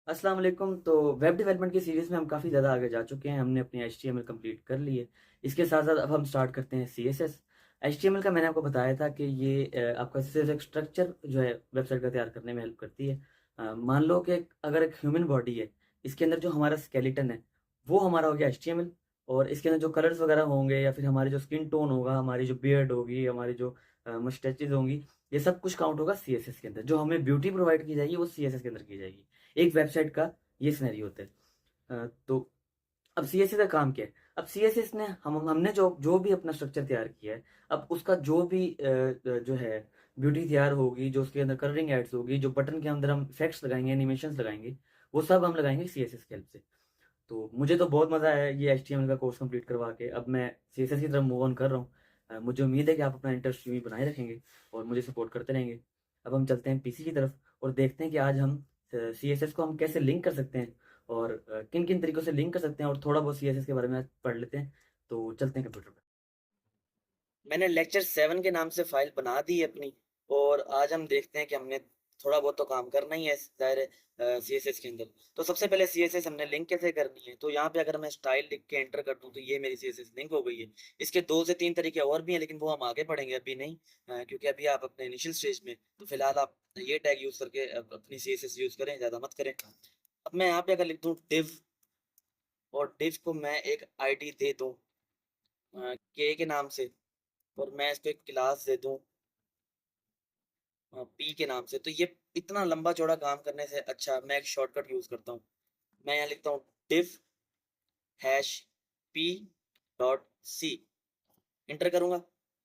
अस्सलाम वालेकुम। तो वेब डेवलपमेंट की सीरीज़ में हम काफ़ी ज़्यादा आगे जा चुके हैं। हमने अपनी एचटीएमएल कंप्लीट कर ली है। इसके साथ-साथ अब हम स्टार्ट करते हैं सीएसएस। एचटीएमएल का मैंने आपको बताया था कि ये आपका सिर्फ़ एक स्ट्रक्चर जो है वेबसाइट का तैयार करने में हेल्प करती है। मान लो कि अगर एक ह्यूमन बॉडी है, इसके अंदर जो हमारा स्केलेटन है, वो हमारा हो गया एचटीएमएल। और इसके अंदर जो कलर्स वगैरह होंगे या फिर हमारी जो स्किन टोन होगा, हमारी जो बियर्ड होगी, हमारी जो मुस्टैचेज़ होंगी, ये सब कुछ काउंट होगा सीएसएस के अंदर। जो हमें ब्यूटी प्रोवाइड की जाएगी, वो सीएसएस के अंदर की जाएगी। एक वेबसाइट का ये सिनेरियो होता है। तो अब सीएसएस का काम क्या है? अब सीएसएस ने हमने जो जो भी अपना स्ट्रक्चर तैयार किया है, अब उसका जो भी जो है ब्यूटी तैयार होगी, जो उसके अंदर कलरिंग एड्स होगी, जो बटन के अंदर हम इफेक्ट्स लगाएंगे, एनिमेशंस लगाएंगे, वो सब हम लगाएंगे सीएसएस की हेल्प से। तो मुझे तो बहुत मज़ा आया ये एचटीएमएल का कोर्स कंप्लीट करवा के। अब मैं सीएसएस की तरफ मूव ऑन कर रहा हूँ। मुझे उम्मीद है कि आप अपना इंटरेस्ट यूं ही बनाए रखेंगे और मुझे सपोर्ट करते रहेंगे। अब हम चलते हैं पीसी की तरफ और देखते हैं कि आज हम सीएसएस को हम कैसे लिंक कर सकते हैं और किन किन तरीकों से लिंक कर सकते हैं, और थोड़ा बहुत सीएसएस के बारे में आज पढ़ लेते हैं। तो चलते हैं कंप्यूटर पर। मैंने लेक्चर 7 के नाम से फाइल बना दी है अपनी। और आज हम देखते हैं कि हमने थोड़ा बहुत तो काम करना ही है ज़ाहिर है सीएसएस के अंदर। तो सबसे पहले सीएसएस हमने लिंक कैसे करनी है, तो यहाँ पे अगर मैं स्टाइल लिख के एंटर कर दूँ तो ये मेरी सीएसएस लिंक हो गई है। इसके 2 से 3 तरीके और भी हैं, लेकिन वो हम आगे पढ़ेंगे, अभी नहीं। क्योंकि अभी आप अपने इनिशियल स्टेज में, तो फिलहाल आप ये टैग यूज़ करके अपनी सीएसएस यूज़ करें, ज़्यादा मत करें। अब मैं यहाँ पे अगर लिख दूँ डिव, और डिव को मैं एक आईडी दे दूँ के नाम से, और मैं इसको एक क्लास दे दूँ पी के नाम से, तो ये इतना लंबा चौड़ा काम करने से अच्छा मैं एक शॉर्टकट यूज करता हूँ। मैं यहाँ लिखता हूँ div hash P dot C, enter करूंगा।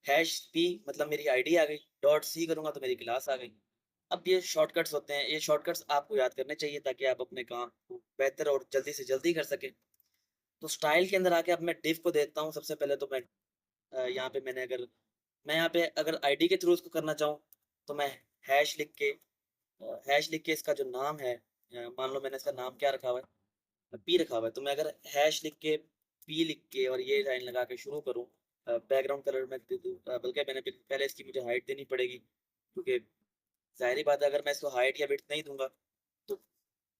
हैश पी मतलब मेरी आईडी आ गई, डॉट सी करूंगा तो मेरी क्लास आ गई। अब ये शॉर्टकट्स होते हैं, ये शॉर्टकट्स आपको याद करने चाहिए ताकि आप अपने काम को बेहतर और जल्दी से जल्दी कर सकें। तो स्टाइल के अंदर आके अब मैं div को देता हूँ। सबसे पहले तो मैं यहाँ पे मैं यहाँ पे अगर आईडी के थ्रू उसको करना चाहूँ, तो मैं हैश लिख के इसका जो नाम है, मान लो मैंने इसका नाम क्या रखा हुआ है, पी रखा हुआ है, तो मैं अगर हैश लिख के पी लिख के और ये लाइन लगा के शुरू करूँ, बैकग्राउंड कलर में दे दूँ, बल्कि मैंने पहले इसकी मुझे हाइट देनी पड़ेगी, क्योंकि जाहिर बात है अगर मैं इसको हाइट या विड्थ नहीं दूंगा तो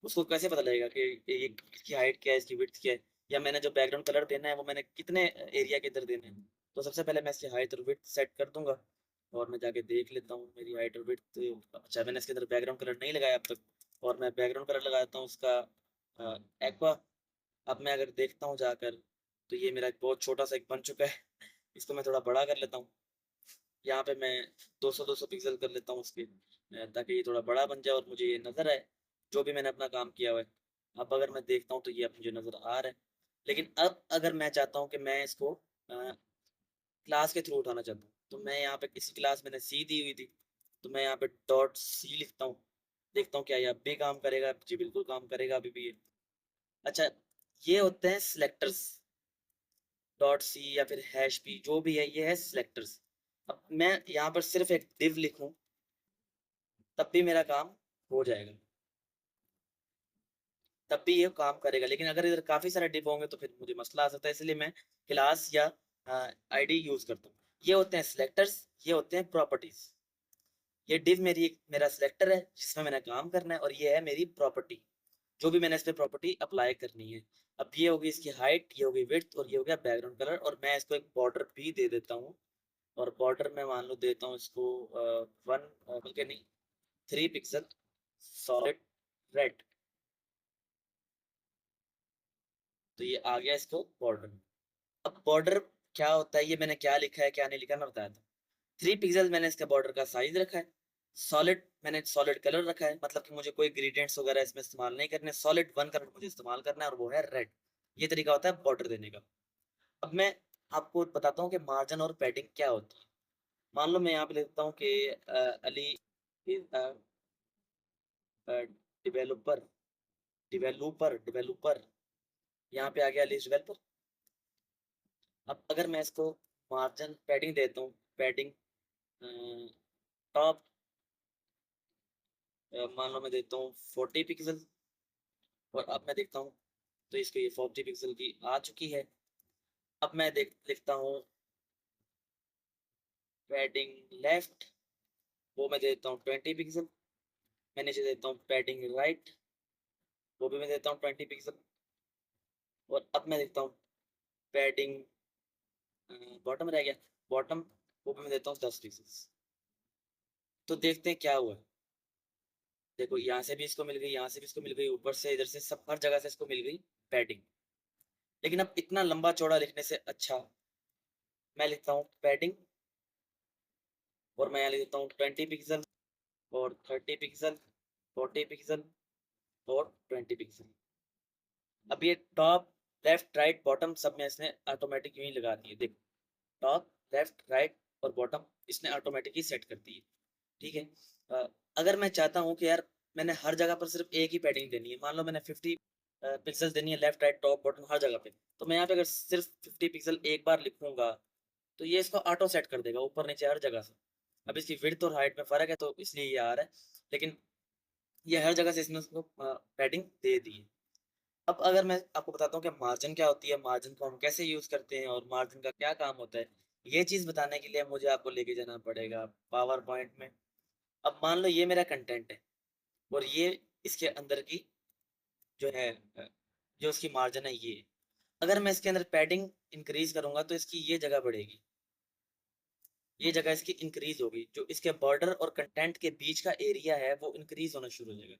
उसको कैसे पता लगेगा कि ये इसकी हाइट क्या है, इसकी विड्थ क्या है, या मैंने जो बैकग्राउंड कलर देना है वो मैंने कितने एरिया के अंदर देने हैं। तो सबसे पहले मैं इसकी हाइट और विड्थ सेट कर दूंगा, और मैं जाके देख लेता हूँ मेरी हाइट और विड्थ। अच्छा, मैंने इसके अंदर बैकग्राउंड कलर नहीं लगाया अब तक, और मैं बैकग्राउंड कलर लगाता हूँ उसका एक्वा। अब मैं अगर देखता हूँ जाकर, तो ये मेरा एक बहुत छोटा सा एक बन चुका है। इसको मैं थोड़ा बड़ा कर लेता हूँ। यहाँ पे मैं 200 पिक्सल कर लेता हूँ उसके, ताकि ये थोड़ा बड़ा बन जाए और मुझे ये नज़र आए जो भी मैंने अपना काम किया हुआ है। अब अगर मैं देखता हूँ तो ये अब मुझे नज़र आ रहा है। लेकिन अब अगर मैं चाहता हूँ कि मैं इसको क्लास के थ्रू उठाना चाहता हूँ, तो मैं यहाँ पे किसी क्लास मैंने सी दी हुई थी, तो मैं यहाँ पे डॉट सी लिखता हूँ। देखता हूँ क्या ये अब भी काम करेगा। जी बिल्कुल काम करेगा अभी भी ये। अच्छा, ये होते हैं सिलेक्टर्स। डॉट सी या फिर हैश पी जो भी है, ये है सिलेक्टर्स। अब मैं यहाँ पर सिर्फ एक div लिखूं तब भी मेरा काम हो जाएगा, तब भी ये काम करेगा। लेकिन अगर इधर काफी सारे div होंगे तो फिर मुझे मसला आ सकता है, इसलिए मैं क्लास या आईडी यूज करता हूँ। ये होते हैं सिलेक्टर्स, ये होते हैं प्रॉपर्टीज। ये div मेरा सिलेक्टर है जिसमें मैंने काम करना है, और ये है मेरी प्रॉपर्टी, जो भी मैंने इस पे प्रॉपर्टी अप्लाई करनी है। अब ये होगी इसकी हाइट, ये होगी विड्थ, और ये हो गया बैकग्राउंड कलर, और मैं इसको एक बॉर्डर भी दे देता हूँ। और बॉर्डर में मान लो देता हूँ इसको 1, बल्कि नहीं, 3 पिक्सल सॉलिड रेड। तो ये आ गया इसको बॉर्डर। अब बॉर्डर क्या होता है, ये मैंने क्या लिखा है क्या नहीं लिखा मैं बताया था। 3 पिक्सल मैंने इसका बॉर्डर का साइज रखा है। सॉलिड मैंने सॉलिड कलर रखा है, मतलब कि मुझे कोई ग्रेडियंट्स वगैरह इसमें इस्तेमाल नहीं करने। सॉलिड 1 कलर मुझे इस्तेमाल करना है और वो है रेड। ये तरीका होता है बॉर्डर देने का। अब मैं आपको बताता हूँ कि मार्जिन और पैडिंग क्या होती है। मान लो मैं यहाँ पे लिखता हूँ कि अली डिवेलपर डिवेलपर, यहाँ पे आ गया अली डिवेलपर। अब अगर मैं इसको मार्जिन पैडिंग देता हूँ, पैडिंग टॉप मान लो मैं देता हूँ 40 पिक्सल, और अब मैं देखता हूँ तो इसको ये 40 पिक्सल की आ चुकी है। अब मैं देख लिखता हूँ पैडिंग लेफ्ट, वो मैं देता हूँ 20 पिक्सल। मैं नीचे देता हूँ पैडिंग राइट, वो भी मैं देता हूँ 20 पिक्सल। और अब मैं देखता हूँ पैडिंग, बॉटम रह गया, बॉटम वो भी मैं देता हूँ 10 पिक्सल। तो देखते हैं क्या हुआ। देखो यहाँ से भी इसको मिल गई, यहाँ से भी इसको मिल गई, ऊपर से इधर से सब हर जगह से इसको मिल गई पैडिंग। लेकिन अब इतना लंबा चौड़ा लिखने से अच्छा मैं लिखता हूँ पैडिंग, और मैं यहाँ लिख देता हूँ 20 पिक्सल और 30 पिक्सल, 40 पिक्सल और 20 पिक्सल। अब ये टॉप लेफ्ट राइट बॉटम सब में इसने ऑटोमेटिक यूं ही लगा दिए। देखो टॉप लेफ्ट राइट और बॉटम इसने ऑटोमेटिक ही सेट कर दी है। ठीक है। अगर मैं चाहता हूँ कि यार मैंने हर जगह पर सिर्फ एक ही पैडिंग देनी है, मान लो मैंने 50 पिक्सल देनी है लेफ्ट राइट टॉप बॉटम हर जगह पे, तो मैं यहाँ पे अगर सिर्फ 50 पिक्सल एक बार लिखूंगा तो ये इसको ऑटो सेट कर देगा ऊपर नीचे हर जगह से। अब इसकी विड्थ और हाइट में फर्क है तो इसलिए ये आ रहा है, लेकिन ये हर जगह से इसने उसको पैडिंग दे दी है। अब अगर मैं आपको बताता हूँ कि मार्जिन क्या होती है, मार्जिन को हम कैसे यूज करते हैं और मार्जिन का क्या काम होता है, ये चीज बताने के लिए मुझे आपको लेके जाना पड़ेगा पावर पॉइंट में। अब मान लो ये मेरा कंटेंट है और ये इसके अंदर की जो है जो उसकी मार्जिन है ये। अगर मैं इसके अंदर पैडिंग इंक्रीज करूंगा तो इसकी ये जगह बढ़ेगी, ये जगह इसकी इंक्रीज होगी, जो इसके बॉर्डर और कंटेंट के बीच का एरिया है वो इंक्रीज होना शुरू हो जाएगा।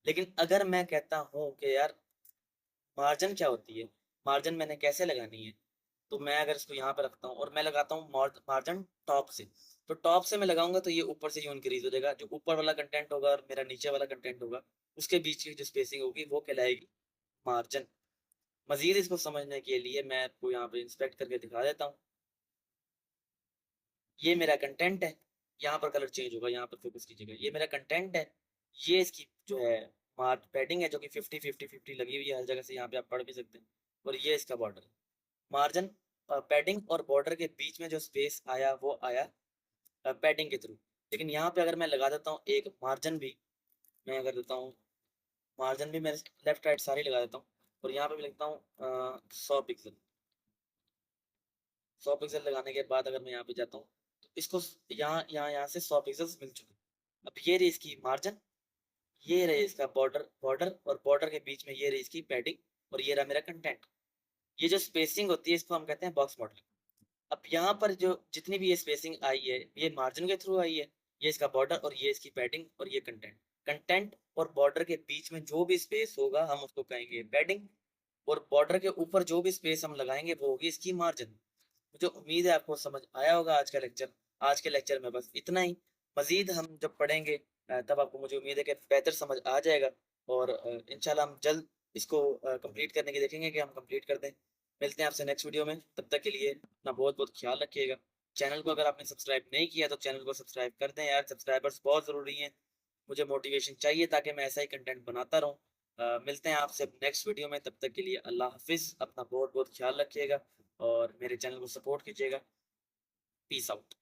लेकिन अगर मैं कहता हूँ कि यार मार्जिन क्या होती है, मार्जिन मैंने कैसे लगानी है, तो मैं अगर इसको यहाँ पे रखता हूँ और मैं लगाता हूँ मार्जिन टॉप से, तो टॉप से मैं लगाऊंगा तो ये ऊपर से यूं इंक्रीज हो जाएगा, जो ऊपर वाला कंटेंट होगा और मेरा नीचे वाला कंटेंट होगा उसके बीच की जो स्पेसिंग होगी वो कहलाएगी मार्जिन। मजीद इसको समझने के लिए मैं आपको यहाँ पे इंस्पेक्ट करके दिखा देता हूँ। ये मेरा कंटेंट है, यहाँ पर कलर चेंज होगा, यहाँ पर फोकस कीजिएगा, ये मेरा कंटेंट है, ये इसकी जो है मार्क पैडिंग है जो कि 50 50 50 लगी हुई है हर जगह से, यहाँ पे आप पढ़ भी सकते हैं। और ये इसका बॉर्डर मार्जिन, पैडिंग और बॉर्डर के बीच में जो स्पेस आया वो आया पैडिंग के थ्रू। लेकिन यहाँ पे अगर मैं लगा देता हूँ एक मार्जिन भी, मैं अगर देता हूँ मार्जिन भी मैं लेफ्ट राइट सारी लगा देता हूँ और यहाँ पे भी लिखता हूँ 100 पिक्सल। 100 पिक्सल लगाने के बाद अगर मैं यहाँ पे जाता हूँ तो इसको यहाँ से 100 पिक्सल मिल चुके। अब ये रही इसकी मार्जिन, ये रही इसका बॉर्डर, बॉर्डर और बॉर्डर के बीच में ये रही इसकी पैडिंग, और ये रहा मेरा कंटेंट। ये जो स्पेसिंग होती है इसको हम कहते हैं बॉक्स मॉडल। अब यहाँ पर जो जितनी भी ये स्पेसिंग आई है ये मार्जिन के थ्रू आई है, ये इसका बॉर्डर और ये इसकी पैडिंग और ये कंटेंट। कंटेंट और बॉर्डर के बीच में जो भी स्पेस होगा हम उसको कहेंगे पैडिंग, और बॉर्डर के ऊपर जो भी स्पेस हम लगाएंगे वो होगी इसकी मार्जिन। मुझे उम्मीद है आपको समझ आया होगा आज का लेक्चर। आज के लेक्चर में बस इतना ही। मजीद हम जब पढ़ेंगे तब आपको मुझे उम्मीद है कि बेहतर समझ आ जाएगा, और इंशाल्लाह हम जल्द इसको कंप्लीट करने की देखेंगे कि हम कंप्लीट कर दें। मिलते हैं आपसे नेक्स्ट वीडियो में, तब तक के लिए अपना बहुत बहुत ख्याल रखिएगा। चैनल को अगर आपने सब्सक्राइब नहीं किया तो चैनल को सब्सक्राइब कर दें यार, सब्सक्राइबर्स बहुत ज़रूरी हैं, मुझे मोटिवेशन चाहिए ताकि मैं ऐसा ही कंटेंट बनाता रहूँ। मिलते हैं आपसे नेक्स्ट वीडियो में, तब तक के लिए अल्लाह हाफिज़, अपना बहुत बहुत ख्याल रखिएगा और मेरे चैनल को सपोर्ट कीजिएगा। Peace out.